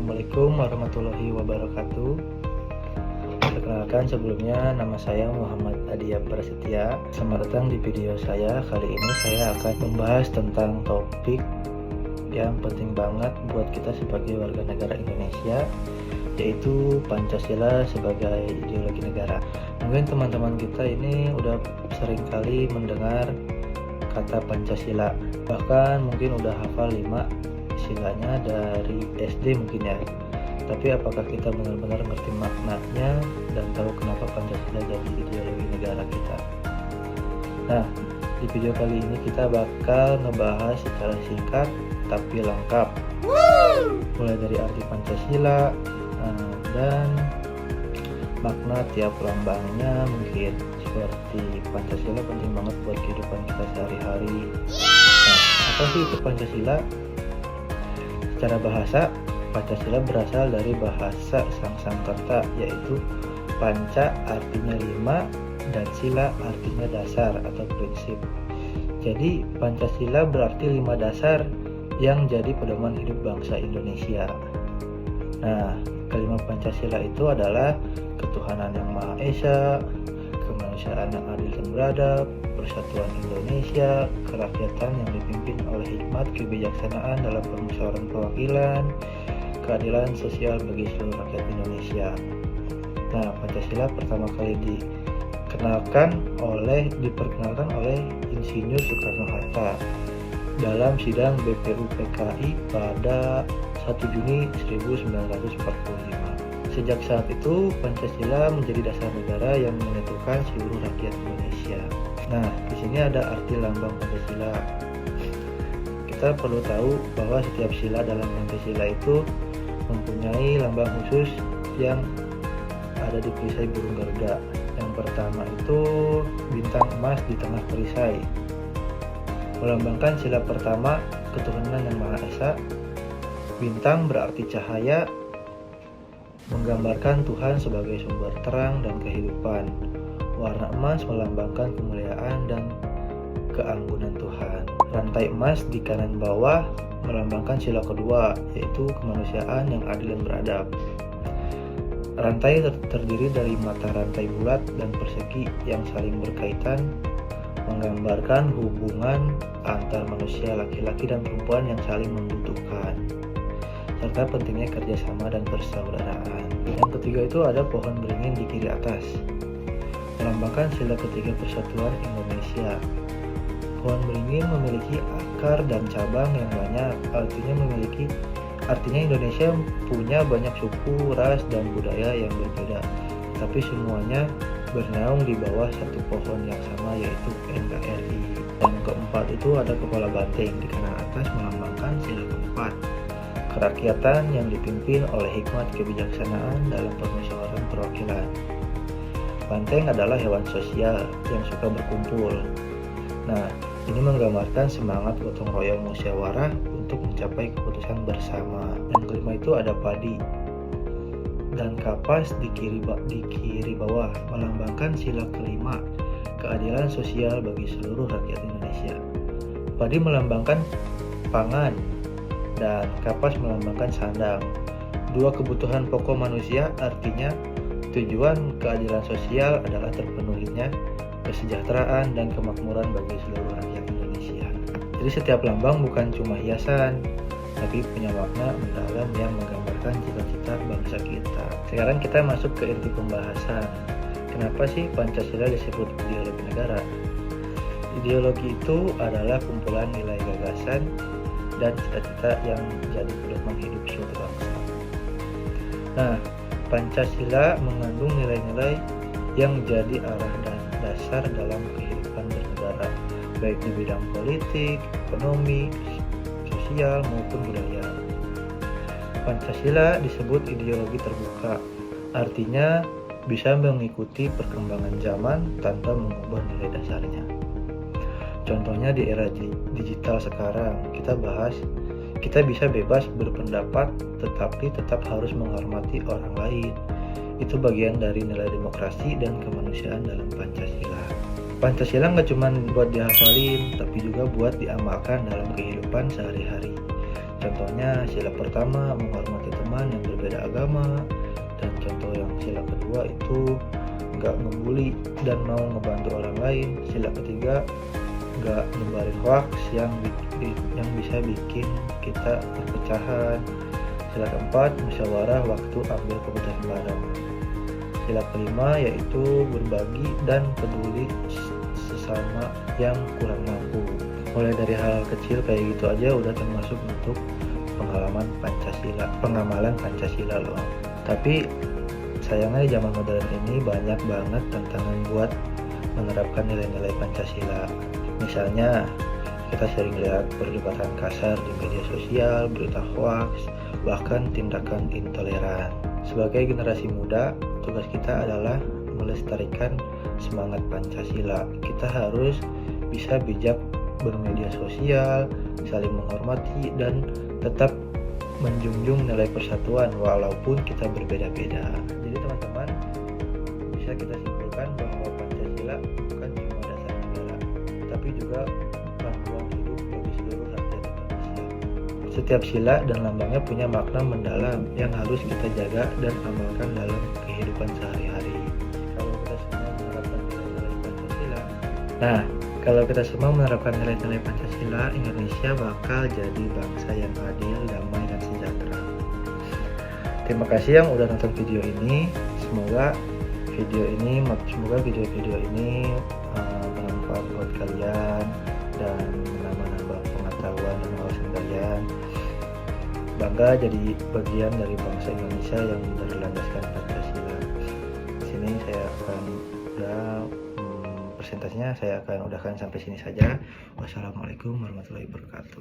Assalamualaikum warahmatullahi wabarakatuh. Perkenalkan sebelumnya, nama saya Muhammad Adia Prasetya. Selamat datang di video saya. Kali ini saya akan membahas tentang topik yang penting banget buat kita sebagai warga negara Indonesia, yaitu Pancasila sebagai ideologi negara. Mungkin teman-teman kita ini udah sering kali mendengar kata Pancasila, bahkan mungkin udah hafal 5 silanya dari SD mungkin ya. Tapi apakah kita benar-benar ngerti maknanya dan tahu kenapa Pancasila jadi ideologi negara kita? Nah, di video kali ini kita bakal ngebahas secara singkat tapi lengkap, mulai dari arti Pancasila dan makna tiap lambangnya. Mungkin seperti Pancasila penting banget buat kehidupan kita sehari-hari. Nah, apa sih itu Pancasila? Secara bahasa, Pancasila berasal dari bahasa Sanskerta, yaitu panca artinya 5 dan sila artinya dasar atau prinsip. Jadi Pancasila berarti 5 dasar yang jadi pedoman hidup bangsa Indonesia. Nah, kelima Pancasila itu adalah ketuhanan yang Maha Esa, kemanusiaan yang adil dan beradab, persatuan Indonesia, kerakyatan yang dipimpin oleh hikmat kebijaksanaan dalam permusyawaratan perwakilan, keadilan sosial bagi seluruh rakyat Indonesia. Nah, Pancasila pertama kali diperkenalkan oleh Insinyur Soekarno-Hatta dalam sidang BPUPKI pada 1 Juni 1945. Sejak saat itu, Pancasila menjadi dasar negara yang menyatukan seluruh rakyat Indonesia. Nah, di sini ada arti lambang Pancasila. Kita perlu tahu bahwa setiap sila dalam Pancasila itu mempunyai lambang khusus yang ada di perisai burung Garuda. Yang pertama itu bintang emas di tengah perisai, melambangkan sila pertama, ketuhanan yang Maha Esa. Bintang berarti cahaya, menggambarkan Tuhan sebagai sumber terang dan kehidupan. Warna emas melambangkan kemuliaan dan keanggunan Tuhan. Rantai emas di kanan bawah melambangkan sila kedua, yaitu kemanusiaan yang adil dan beradab. Rantai terdiri dari mata rantai bulat dan persegi yang saling berkaitan, menggambarkan hubungan antar manusia laki-laki dan perempuan yang saling membutuhkan, serta pentingnya kerjasama dan persaudaraan. Yang ketiga itu ada pohon beringin di kiri atas, melambangkan sila ketiga persatuan Indonesia. Pohon beringin memiliki akar dan cabang yang banyak, artinya Indonesia punya banyak suku, ras, dan budaya yang berbeda, tapi semuanya bernaung di bawah satu pohon yang sama, yaitu NKRI. Dan keempat itu ada kepala banteng di kanan atas, melambangkan sila keempat, kerakyatan yang dipimpin oleh hikmat kebijaksanaan dalam permusyawaratan perwakilan. Banteng adalah hewan sosial yang suka berkumpul. Nah, ini menggambarkan semangat gotong royong musyawarah untuk mencapai keputusan bersama. Yang kelima itu ada padi dan kapas di kiri bawah, melambangkan sila kelima, keadilan sosial bagi seluruh rakyat Indonesia. Padi melambangkan pangan dan kapas melambangkan sandang. Dua kebutuhan pokok manusia, artinya tujuan keadilan sosial adalah terpenuhinya kesejahteraan dan kemakmuran bagi seluruh rakyat Indonesia. Jadi setiap lambang bukan cuma hiasan, tapi punya makna mendalam yang menggambarkan cita-cita bangsa kita. Sekarang kita masuk ke inti pembahasan. Kenapa sih Pancasila disebut ideologi negara? Ideologi itu adalah kumpulan nilai gagasan dan cita-cita yang menjadi pedoman hidup suatu bangsa. Nah, Pancasila mengandung nilai-nilai yang menjadi arah dan dasar dalam kehidupan bernegara, baik di bidang politik, ekonomi, sosial, maupun budaya. Pancasila disebut ideologi terbuka, artinya bisa mengikuti perkembangan zaman tanpa mengubah nilai dasarnya. Contohnya di era digital sekarang, kita bisa bebas berpendapat tetapi tetap harus menghormati orang lain. Itu bagian dari nilai demokrasi dan kemanusiaan dalam Pancasila. Pancasila nggak cuma buat dihafalin, tapi juga buat diamalkan dalam kehidupan sehari-hari. Contohnya sila pertama menghormati teman teman yang berbeda agama. Dan contoh yang sila kedua itu nggak ngebully dan mau ngebantu orang lain. Sila ketiga nggak nyebarin hoax yang bisa bikin kita perpecahan. Sila keempat musyawarah waktu ambil keputusan bareng. Sila kelima yaitu berbagi dan peduli sesama yang kurang mampu. Mulai dari hal kecil kayak gitu aja udah termasuk untuk pengamalan Pancasila loh. Tapi sayangnya di zaman modern ini banyak banget tantangan buat menerapkan nilai-nilai Pancasila. Misalnya kita sering lihat perdebatan kasar di media sosial, berita hoax, bahkan tindakan intoleran. Sebagai generasi muda, tugas kita adalah melestarikan semangat Pancasila. Kita harus bisa bijak bermedia sosial, saling menghormati, dan tetap menjunjung nilai persatuan walaupun kita berbeda-beda. Jadi teman-teman, bisa kita simpulkan bahwa Pancasila bukan cuma dasar negara, tapi juga panduan hidup bagi seluruh rakyat Indonesia. Setiap sila dan lambangnya punya makna mendalam yang harus kita jaga dan amalkan dalam kehidupan sehari-hari. Kalau kita semua menerapkan nilai-nilai Pancasila, Indonesia bakal jadi bangsa yang adil, damai, dan sejahtera. Terima kasih yang udah nonton video ini. Semoga video-video ini bermanfaat buat kalian dan menambah pengetahuan dan wawasan kalian. Bangga jadi bagian dari bangsa Indonesia yang berlandaskan Pancasila. Di sini saya akan presentasinya saya akan udahkan sampai sini saja. Wassalamualaikum warahmatullahi wabarakatuh.